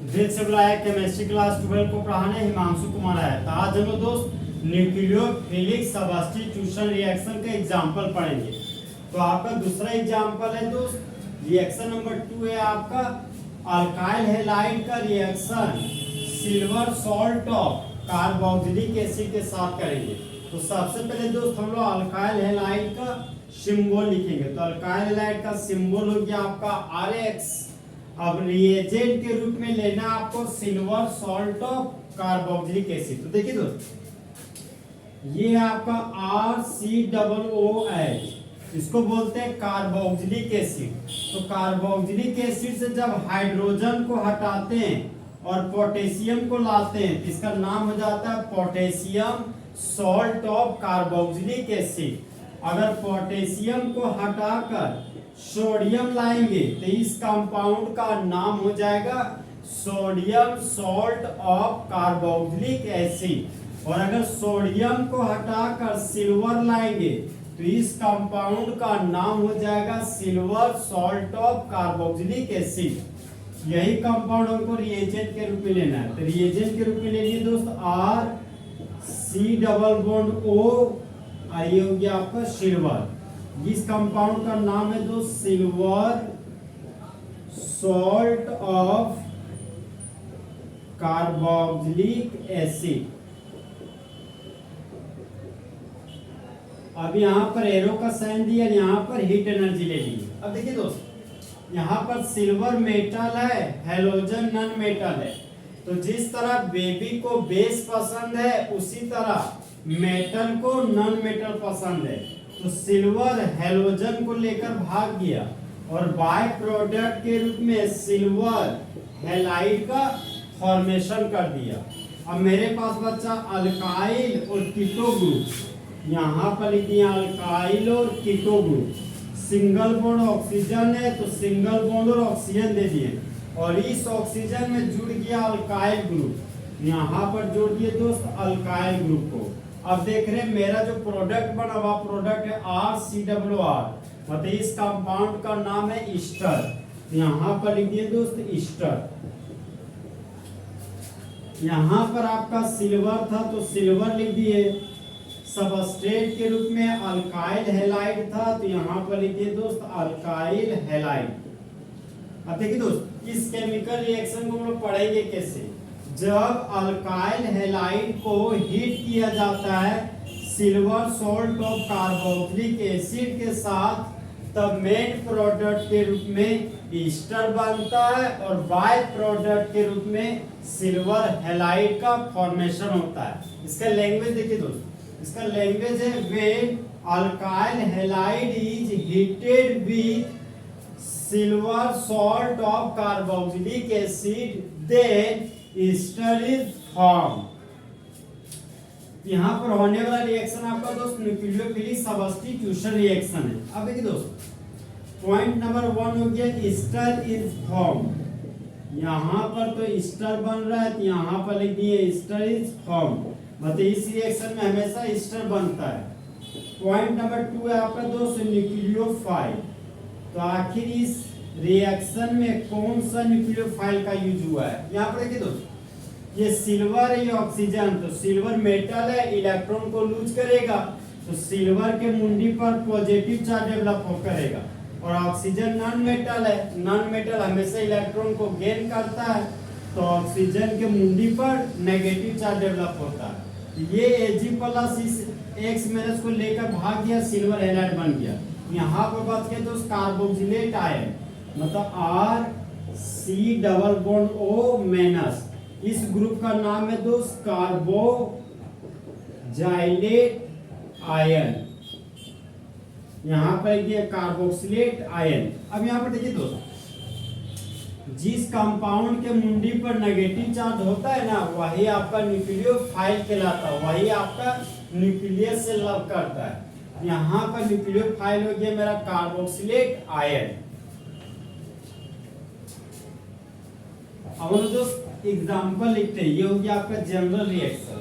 दिल से बुलाया केमिस्ट्री क्लास 12 को पढ़ाने हिमांशु कुमार है। तो आज हम लोग दोस्त न्यूक्लियोफिलिक सब्स्टिट्यूशन रिएक्शन का एग्जांपल पढ़ेंगे। तो आपका दूसरा एग्जांपल है दोस्त, रिएक्शन नंबर 2 है आपका अल्काइल हैलाइड का reaction silver salt of carboxylic acid के साथ करेंगे। तो सबसे पहले दोस्त हम लोग अल्काइल हैलाइड का सिंबल लिखेंगे। तो अल्काइल हैलाइड का सिंबल हो गया आपका RX। अब रिएजेंट के रूप में लेना आपको silver salt of carboxylic acid. तो देखिए दोस्त, ये आपका RCOOH, इसको बोलते हैं कार्बोक्सिलिक एसिड। तो कार्बोक्सिलिक एसिड से जब हाइड्रोजन को हटाते हैं और पोटेशियम को लाते हैं तो इसका नाम हो जाता है potassium salt of carboxylic acid. अगर पोटेशियम को हटाकर सोडियम लाएंगे तो इस कंपाउंड का नाम हो जाएगा sodium salt of carboxylic acid. और अगर सोडियम को हटाकर सिल्वर लाएंगे तो इस कंपाउंड का नाम हो जाएगा silver salt of carboxylic acid. यही कंपाउंड हमको रिएजेंट के रूप में लेना है। तो रिएजेंट के रूप में लेंगे दोस्त RC⋅O, ये हो गया आपका सिल्वर। इस कंपाउंड का नाम है दोस्त silver salt of carboxylic acid. अब यहाँ पर एरो का साइन दिया, यहाँ पर हीट एनर्जी ले ली। अब देखिए दोस्त, यहाँ पर सिल्वर मेटल है, हैलोजन नॉन मेटल है। तो जिस तरह बेबी को बेस पसंद है उसी तरह मेटल को नॉन मेटल पसंद है। तो सिल्वर हैलोजन को लेकर भाग गया और बाय प्रोडक्ट के रूप में सिल्वर हैलाइड का फॉर्मेशन कर दिया। अब मेरे पास बचा अल्काइल और कीटो ग्रुप। यहाँ पर लिख दिया अल्काइल और keto group. Single bond oxygen है तो सिंगल बॉन्ड और ऑक्सीजन दे दिए और इस ऑक्सीजन में जुड़ गया अल्काइल ग्रुप। यहाँ पर जोड़ दिए दोस्त अल्काइल ग्रुप को। अब देख रहे हैं मेरा जो प्रोडक्ट बना हुआ प्रोडक्ट है RCOR, मतलब इस कंपाउंड का नाम है ईस्टर। यहाँ पर लिख दिए दोस्त ईस्टर। यहाँ पर आपका सिल्वर था तो सिल्वर लिख दिए। सबस्ट्रेट के रूप में अल्काइल हैलाइड था तो यहाँ पर लिख दिए दोस्त अल्काइल हैलाइड। अब देखिए दोस्त, इस केमिकल रिएक्शन को हम लोग पढ़ेंगे कैसे। जब अल्काइल हैलाइड को हीट किया जाता है silver salt of carboxylic acid के साथ, तब मेन प्रोडक्ट के रूप में ईस्टर बनता है और बाय प्रोडक्ट के रूप में सिल्वर हैलाइड का फॉर्मेशन होता है। इसका लैंग्वेज देखिए दोस्त, इसका लैंग्वेज है when alkyl halide is heated with silver salt of carboxylic acid then ester is form. यहाँ पर होने वाला रिएक्शन आपका दोस्त न्यूक्लियोफिलिक सब्स्टिट्यूशन रिएक्शन है। अब देखिए दोस्त, पॉइंट नंबर 1 हो गया ईस्टर इज फॉर्म। यहाँ पर तो ईस्टर बन रहा है तो यहाँ पर लिख दिए ईस्टर इज फॉर्म, मतलब इस रिएक्शन में हमेशा ईस्टर बनता है। पॉइंट नंबर 2 है आपका दोस्त न्यूक्लियोफाइल। तो आखिर इस रिएक्शन में कौन सा न्यूक्लियोफाइल का यूज हुआ है। यहाँ पर देखिए दोस्त, ये सिल्वर है, ये ऑक्सीजन। तो सिल्वर मेटल है, इलेक्ट्रॉन को लूज करेगा तो सिल्वर के मुंडी पर पॉजिटिव चार्ज डेवलप करेगा। और ऑक्सीजन नॉन मेटल है, नॉन मेटल हमेशा इलेक्ट्रॉन को गेन करता है तो ऑक्सीजन के मुंडी पर नेगेटिव चार्ज डेवलप होता है। ये Ag+ इस X- को लेकर भाग गया, सिल्वर हैलाइड बन गया। यहाँ पर बच गया दोस्त कार्बोक्सिलेट आयन, मतलब RC⋅O-। इस ग्रुप का नाम है दोस्त कार्बोजाइलेट आयन। यहाँ पर ये कार्बोक्सिलेट आयन। अब यहाँ पर देखिए दोस्त, जिस कंपाउंड के मुंडी पर नेगेटिव चार्ज होता है ना, वही आपका न्यूक्लियोफाइल कहलाता है, वही आपका न्यूक्लियस से लव करता है। यहाँ पर न्यूक्लियोफाइल हो गया मेरा कार्बोक्सिलेट आयन। अब हम दोस्त एग्जाम्पल लिखते हैं। ये हो गया आपका जनरल रिएक्शन।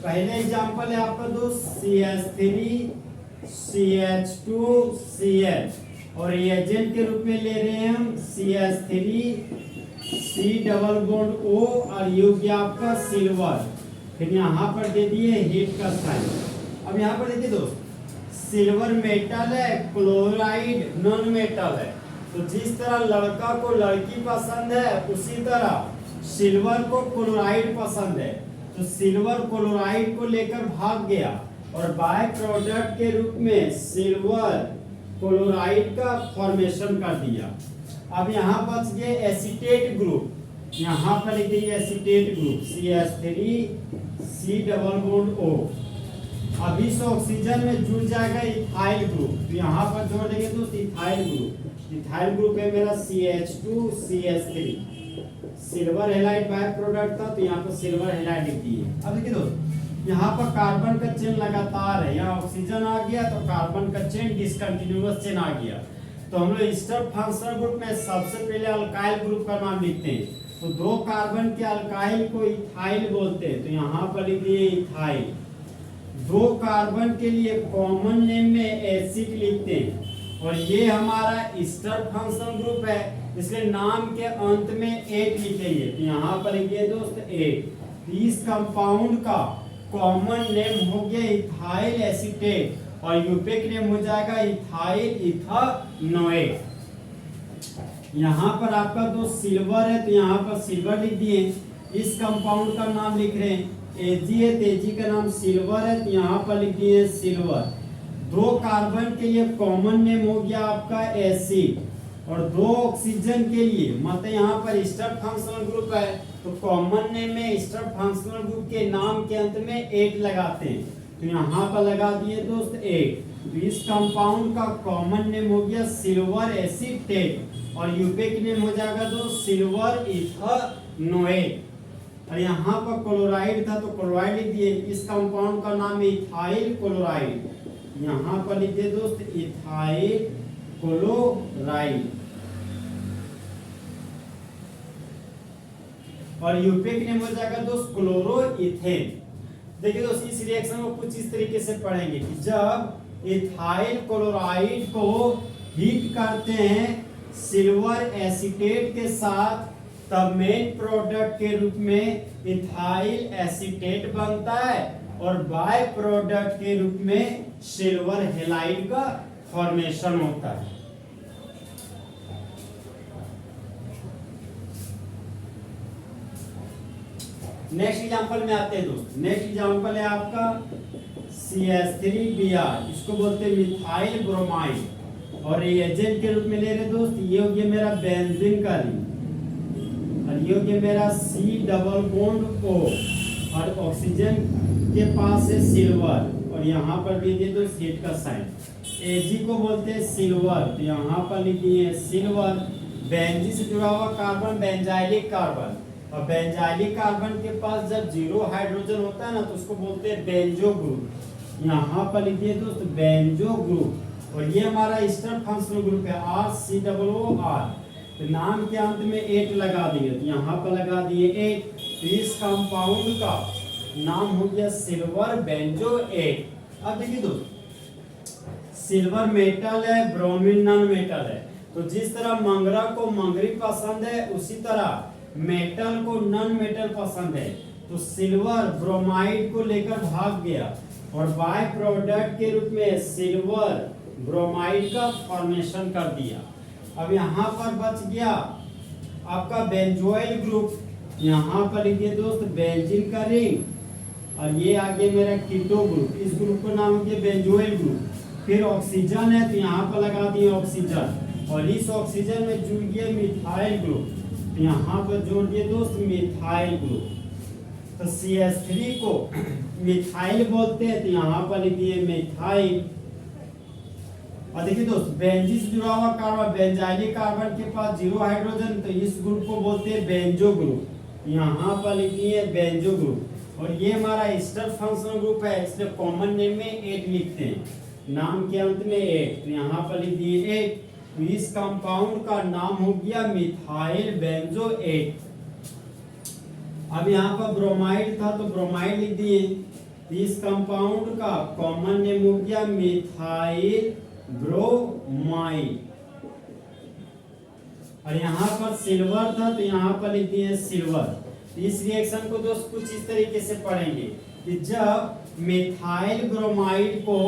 पहले एग्जाम्पल है आपका दोस्त CH3 CH2 Cl और रिएजेंट के रूप में ले रहे हैं हम CH3 C double bond O और ये हो गया आपका सिल्वर, फिर यहाँ पर दे दिए हीट का साइन। अब यहाँ पर देखिए दोस्त, सिल्वर मेटल है, क्लोराइड नॉन मेटल है, तो जिस तरह लड़का को लड़की पसंद है उसी तरह सिल्वर को क्लोराइड पसंद है, तो सिल्वर क्लोराइड को लेकर भाग गया और बाय प्रोडक्ट के रूप में सिल्वर क्लोराइड का फॉर्मेशन कर दिया। अब यहाँ बच गए एसीटेट ग्रुप, यहाँ पर लिख दीजिए acetate group CH3 C double bond O। अब इस ऑक्सीजन में जुड़ जाएगा इथाइल ग्रुप, तो यहाँ पर जोड़ देंगे दोस्त इथाइल ग्रुप। इथाइल ग्रुप है मेरा CH2 CH3, silver halide by product था तो यहाँ पर सिल्वर हैलाइड लिख दिए। अब देखिए दोस्त, यहाँ पर कार्बन का चेन लगातार है, यहाँ ऑक्सीजन आ गया तो कार्बन का चेन डिसकंटिन्यूअस चेन आ गया, तो हम लोग स्टर फंक्शनल ग्रुप में सबसे पहले अल्काइल ग्रुप का नाम लिखते हैं, तो दो कार्बन के अल्काइल को इथाइल बोलते हैं, तो यहाँ पर लिख दिए इथाइल। दो कार्बन के लिए कॉमन नेम में एसिड लिखते हैं, और ये हमारा स्टर फंक्शनल ग्रुप है, इसलिए नाम के अंत में 8 लिखेंगे, तो यहाँ पर लिखिए दोस्त 8। इस कंपाउंड का कॉमन नेम हो गया इथाइल एसीटेट, और यूपिक नेम हो जाएगा इथाइल इथानोएट। यहाँ पर आपका दोस्त सिल्वर है, तो यहाँ पर सिल्वर लिख दिए। इस कंपाउंड का नाम लिख रहे हैं Ag है, तो Ag का नाम सिल्वर है, तो यहाँ पर लिख दिए सिल्वर। दो कार्बन के लिए कॉमन नेम हो गया आपका एसिड, और दो ऑक्सीजन के लिए मतलब यहाँ पर स्टर फंक्शनल ग्रुप है, तो कॉमन नेम में स्टर फंक्शनल ग्रुप के नाम के अंत में 8 लगाते हैं, तो यहाँ पर लगा दिए दोस्त 8। तो इस कंपाउंड का कॉमन नेम हो गया सिल्वर एसीटेट, और यूपिक नेम हो जाएगा दोस्त सिल्वर इथानोएट। और यहाँ पर क्लोराइड था तो क्लोराइड लिख दिए। इस कंपाउंड का नाम है इथाइल क्लोराइड, यहाँ पर लिख दिए दोस्त इथाइल क्लोराइड। और यूपिक नेम हो जाएगा दोस्त क्लोरोइथेन। देखिए दोस्त, इस रिएक्शन को कुछ इस तरीके से पढ़ेंगे कि जब इथाइल क्लोराइड को हीट करते हैं सिल्वर एसीटेट के साथ, तब मेन प्रोडक्ट के रूप में इथाइल एसीटेट बनता है, और बाय प्रोडक्ट के रूप में सिल्वर हैलाइड का फॉर्मेशन होता है। नेक्स्ट एग्जांपल में आते हैं दोस्त। नेक्स्ट एग्जांपल है आपका CH3Br, इसको बोलते हैं मिथाइल ब्रोमाइड, और रिएजेंट के रूप में ले रहे दोस्त, ये हो गया मेरा बेंजीन का रिंग, और ये हो गया मेरा C डबल बॉन्ड O, और ऑक्सीजन के पास है सिल्वर, और यहाँ पर भी दे दो हीट का साइन। Ag को बोलते हैं सिल्वर, तो यहाँ पर लिख दिए सिल्वर। बेंजीन से जुड़ा हुआ कार्बन बेंजाइलिक कार्बन, और बेंजाइलिक कार्बन के पास जब 0 हाइड्रोजन होता है ना, तो उसको बोलते हैं बेंजो ग्रुप, यहाँ पर लिख दिए दोस्त बेंजो ग्रुप। और ये हमारा स्टर फंक्शनल ग्रुप है RCOOR, तो नाम के अंत में 8 लगा दिए, तो यहाँ पर लगा दिए 8। तो इस कंपाउंड का नाम हो गया सिल्वर बेंजोएट। अब देखिए दोस्त, सिल्वर मेटल है, ब्रोमीन नॉन मेटल है, तो जिस तरह मंगरा को मंगरी पसंद है उसी तरह मेटल को नॉन मेटल पसंद है, तो सिल्वर ब्रोमाइड को लेकर भाग गया और बाय प्रोडक्ट के रूप में सिल्वर ब्रोमाइड का फॉर्मेशन कर दिया। अब यहाँ पर बच गया आपका बेंजोइल ग्रुप, यहाँ पर लिखिए दोस्त बेंजीन का रिंग, और ये आगे मेरा कीटो ग्रुप, इस ग्रुप को नाम दिया बेंजोइल ग्रुप। फिर ऑक्सीजन है तो यहाँ पर लगा दिए ऑक्सीजन, और इस ऑक्सीजन में जुड़ गया मिथाइल ग्रुप, तो यहाँ पर जोड़ दिए दोस्त मिथाइल ग्रुप। तो CH3 को मिथाइल बोलते हैं, तो यहाँ पर लिख दिए मिथाइल। और देखिए दोस्त, बेंजीन से जुड़ा हुआ कार्बन बेंजाइलिक कार्बन के पास 0 हाइड्रोजन, तो इस ग्रुप को बोलते हैं बेंजो ग्रुप, यहाँ पर लिख दिए बेंजो ग्रुप। और ये हमारा एस्टर फंक्शनल ग्रुप है, इसलिए कॉमन नेम में 8 लिखते हैं, नाम के अंत में 8, तो यहाँ पर लिख दिए 8। तो इस कंपाउंड का नाम हो गया मिथाइल बेंजोएट। अब यहाँ पर ब्रोमाइड था तो ब्रोमाइड लिख दिए, इस कंपाउंड का कॉमन नेम हो गया मिथाइल ब्रोमाइड। और यहाँ पर सिल्वर था तो यहाँ पर लिख दिए सिल्वर। इस रिएक्शन को दोस्त कुछ इस तरीके से पढ़ेंगे कि जब मिथाइल ब्रोमाइड को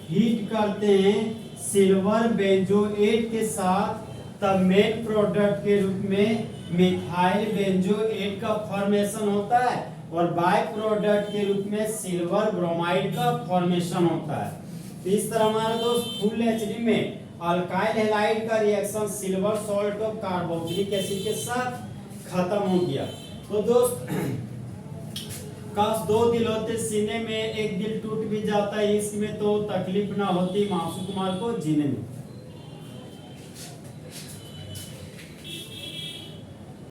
हीट करते हैं सिल्वर बेंजोएट के साथ, तब मेन प्रोडक्ट के रूप में मिथाइल बेंजोएट का फॉर्मेशन होता है और बाय प्रोडक्ट के रूप में सिल्वर ब्रोमाइड का फॉर्मेशन होता है। तो इस तरह हमारा दोस्त फुल एचडी में अल्काइल हैलाइड का reaction silver salt of carboxylic acid के साथ खत्म हो गया। तो दोस्त काश दो दिल होते सीने में, एक दिल टूट भी जाता है इसमें तो तकलीफ ना होती मासूम कुमार को जीने में।